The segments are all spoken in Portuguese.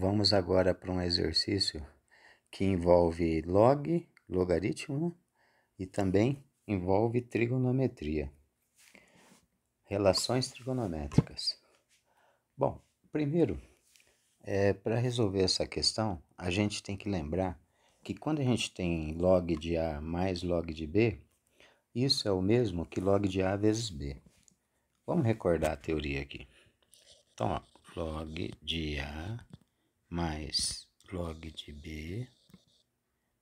Vamos agora para um exercício que envolve logaritmo, né? E também envolve trigonometria, relações trigonométricas. Bom, primeiro, para resolver essa questão, a gente tem que lembrar que quando a gente tem log de A mais log de B, isso é o mesmo que log de A vezes B. Vamos recordar a teoria aqui. Então, ó, log de A mais log de B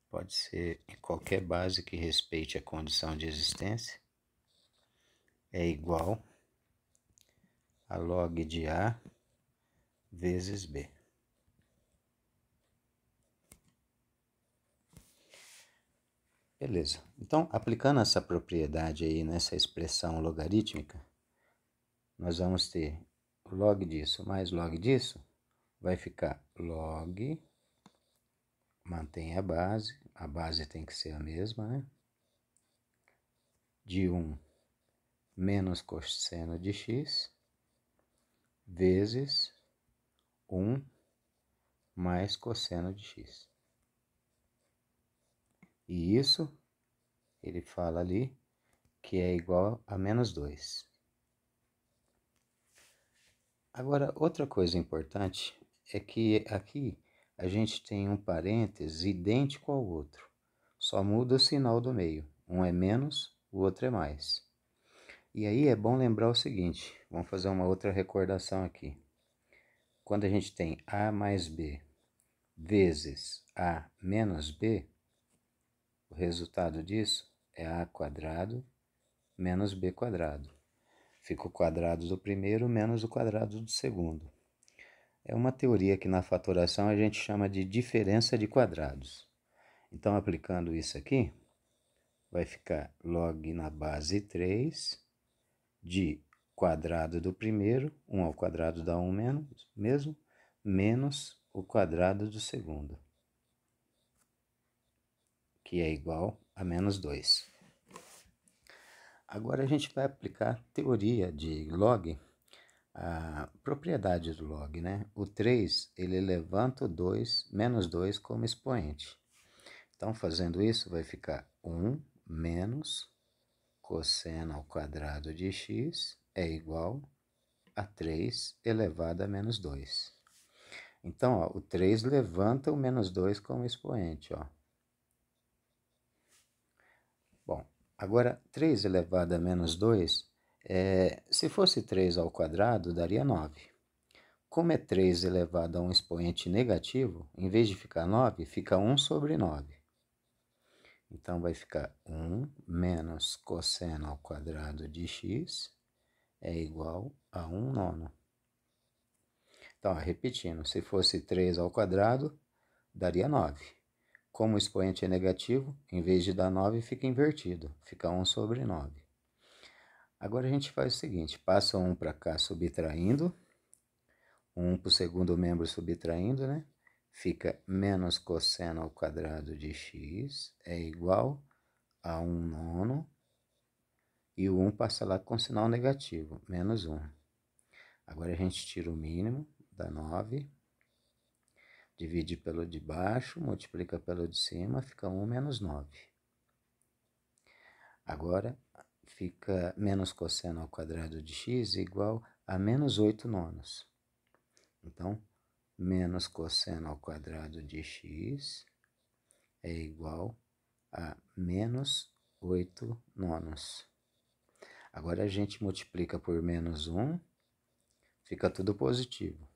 pode ser em qualquer base que respeite a condição de existência, é igual a log de A vezes B. Beleza. Então, aplicando essa propriedade aí nessa expressão logarítmica, nós vamos ter log disso mais log disso, vai ficar log, mantém a base tem que ser a mesma, né? De 1 menos cosseno de x, vezes 1 mais cosseno de x. E isso, ele fala ali, que é igual a menos 2. Agora, outra coisa importante é que aqui a gente tem um parênteses idêntico ao outro. Só muda o sinal do meio. Um é menos, o outro é mais. E aí é bom lembrar o seguinte, vamos fazer uma outra recordação aqui. Quando a gente tem A mais B vezes A menos B, o resultado disso é A quadrado menos B quadrado. Fica o quadrado do primeiro menos o quadrado do segundo. É uma teoria que na fatoração a gente chama de diferença de quadrados. Então, aplicando isso aqui, vai ficar log na base 3 de quadrado do primeiro, 1 ao quadrado dá 1 mesmo, menos o quadrado do segundo, que é igual a menos 2. Agora a gente vai aplicar a teoria de log, a propriedade do log, né? O 3, ele levanta o 2, menos 2 como expoente. Então, fazendo isso, vai ficar 1 menos cosseno ao quadrado de x é igual a 3 elevado a menos 2. Então, ó, o 3 levanta o menos 2 como expoente, ó. Bom, agora 3 elevado a menos 2, se fosse 3 ao quadrado, daria 9. Como é 3 elevado a um expoente negativo, em vez de ficar 9, fica 1 sobre 9. Então, vai ficar 1 menos cosseno ao quadrado de x é igual a 1 nono. Então, repetindo, se fosse 3 ao quadrado, daria 9. Como o expoente é negativo, em vez de dar 9, fica invertido. Fica 1 sobre 9. Agora a gente faz o seguinte, passa 1 para cá subtraindo, 1 para o segundo membro subtraindo, né? Fica menos cosseno ao quadrado de x é igual a 1 nono. E o 1 passa lá com sinal negativo, menos 1. Agora a gente tira o mínimo, dá 9. Divide pelo de baixo, multiplica pelo de cima, fica 1 menos 9. Agora fica menos cosseno ao quadrado de x igual a menos 8 nonos. Então, menos cosseno ao quadrado de x é igual a menos 8 nonos. Agora a gente multiplica por menos 1, fica tudo positivo.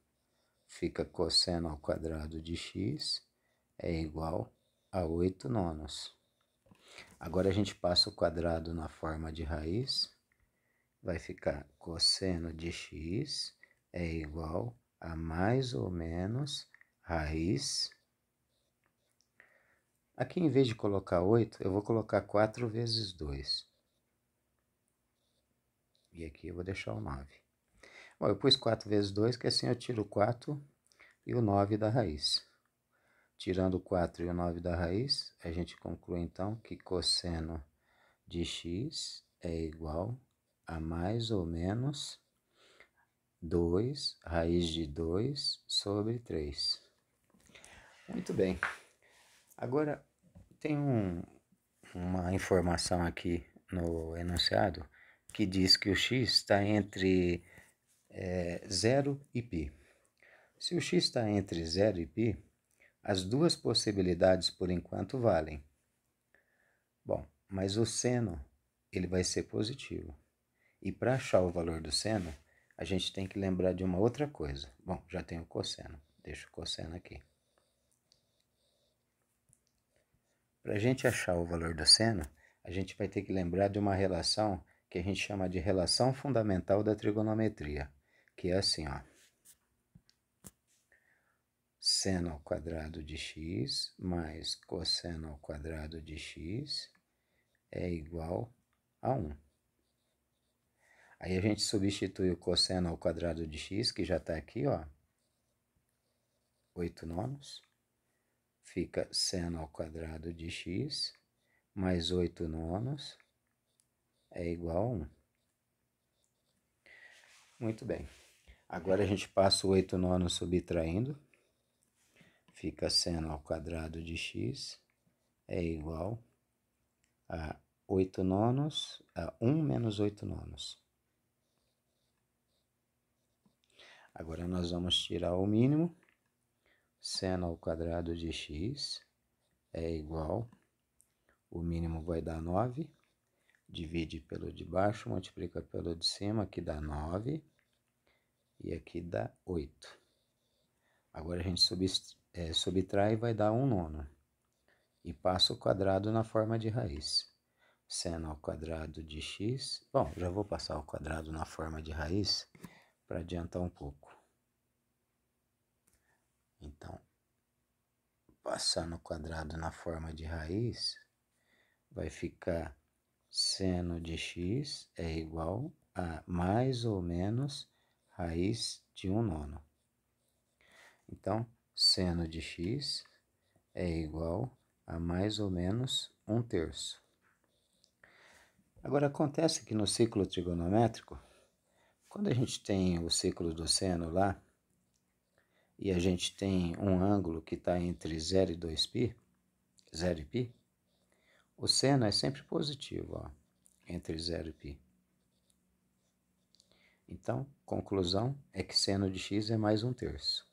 Fica cosseno ao quadrado de x é igual a 8 nonos. Agora a gente passa o quadrado na forma de raiz, vai ficar cosseno de x é igual a mais ou menos raiz. Aqui, em vez de colocar 8, eu vou colocar 4 vezes 2. E aqui eu vou deixar o 9. Bom, eu pus 4 vezes 2, que assim eu tiro o 4 e o 9 da raiz. Tirando o 4 e o 9 da raiz, a gente conclui então que cosseno de x é igual a mais ou menos 2 raiz de 2 sobre 3. Muito bem. Agora, tem uma informação aqui no enunciado que diz que o x está entre 0 e π. Se o x está entre 0 e π, as duas possibilidades por enquanto valem. Bom, mas o seno ele vai ser positivo. E para achar o valor do seno, a gente tem que lembrar de uma outra coisa. Bom, já tem o cosseno. Deixa o cosseno aqui. Para a gente achar o valor do seno, a gente vai ter que lembrar de uma relação que a gente chama de relação fundamental da trigonometria, que é assim, ó. Seno ao quadrado de x mais cosseno ao quadrado de x é igual a 1. Aí a gente substitui o cosseno ao quadrado de x, que já está aqui, ó, 8 nonos. Fica seno ao quadrado de x mais 8 nonos é igual a 1. Muito bem. Agora a gente passa o 8 nonos subtraindo. Fica seno ao quadrado de x é igual a 8 nonos, a 1 menos 8 nonos. Agora nós vamos tirar o mínimo. Seno ao quadrado de x é igual, o mínimo vai dar 9. Divide pelo de baixo, multiplica pelo de cima, aqui dá 9. E aqui dá 8. Agora a gente subtrai e vai dar 1 nono. E passa o quadrado na forma de raiz. Seno ao quadrado de x. Bom, já vou passar o quadrado na forma de raiz para adiantar um pouco. Então, passando o quadrado na forma de raiz, vai ficar seno de x é igual a mais ou menos raiz de 1 nono. Então, seno de x é igual a mais ou menos 1/3. Agora, acontece que no ciclo trigonométrico, quando a gente tem o ciclo do seno lá, e a gente tem um ângulo que está entre 0 e 2π, 0 e π, o seno é sempre positivo, ó, entre 0 e π. Então, conclusão é que seno de x é mais 1/3.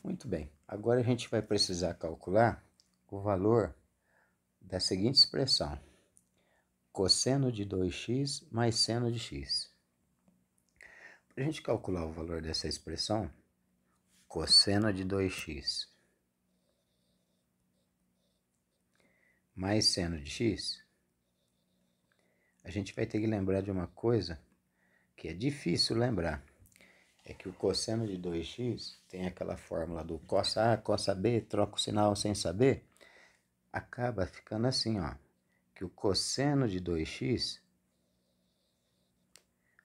Muito bem, agora a gente vai precisar calcular o valor da seguinte expressão: cosseno de 2x mais seno de x. Para a gente calcular o valor dessa expressão, cosseno de 2x mais seno de x, a gente vai ter que lembrar de uma coisa que é difícil lembrar. É que o cosseno de 2x tem aquela fórmula do cossa A, cossa B, troca o sinal sem saber. Acaba ficando assim, ó, que o cosseno de 2x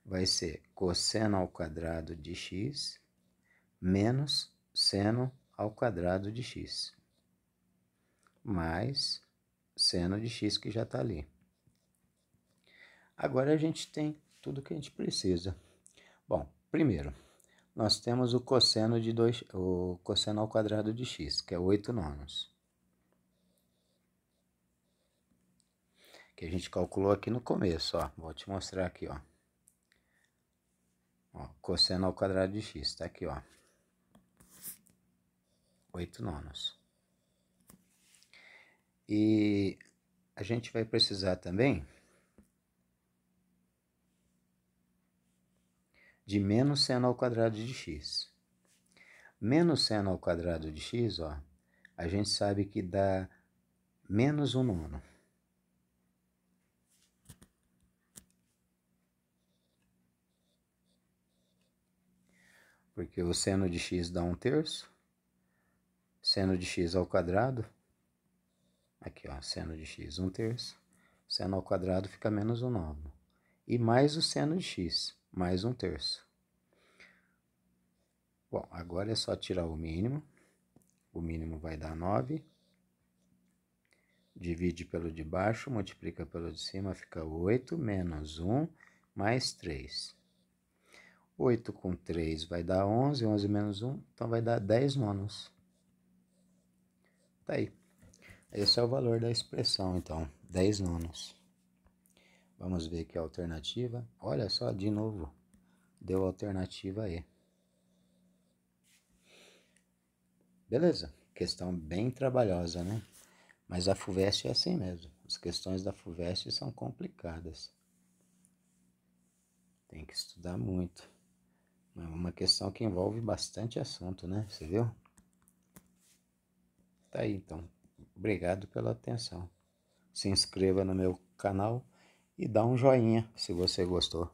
vai ser cosseno ao quadrado de x menos seno ao quadrado de x, mais seno de x que já está ali. Agora a gente tem tudo que a gente precisa. Bom, primeiro, nós temos o cosseno ao quadrado de x, que é 8 nonos. Que a gente calculou aqui no começo, ó. Vou te mostrar aqui, ó. Cosseno ao quadrado de x, tá aqui, ó. 8 nonos. E a gente vai precisar também de menos seno ao quadrado de x. Menos seno ao quadrado de x, ó, a gente sabe que dá menos 1 nono. Porque o seno de x dá 1/3. Seno de x ao quadrado, aqui, ó, seno de x 1/3. Seno ao quadrado fica menos 1 nono. E mais o seno de x, mais 1/3. Bom, agora é só tirar o mínimo. O mínimo vai dar 9. Divide pelo de baixo, multiplica pelo de cima, fica 8 menos 1 mais 3. 8 com 3 vai dar 11, 11 menos 1, então vai dar 10 nonos. Tá aí. Esse é o valor da expressão, então, 10 nonos. Vamos ver aqui a alternativa. Olha só, de novo, deu alternativa E. Beleza, questão bem trabalhosa, né? Mas a FUVEST é assim mesmo. As questões da FUVEST são complicadas. Tem que estudar muito. É uma questão que envolve bastante assunto, né? Você viu? Tá aí, então. Obrigado pela atenção. Se inscreva no meu canal e dá um joinha se você gostou.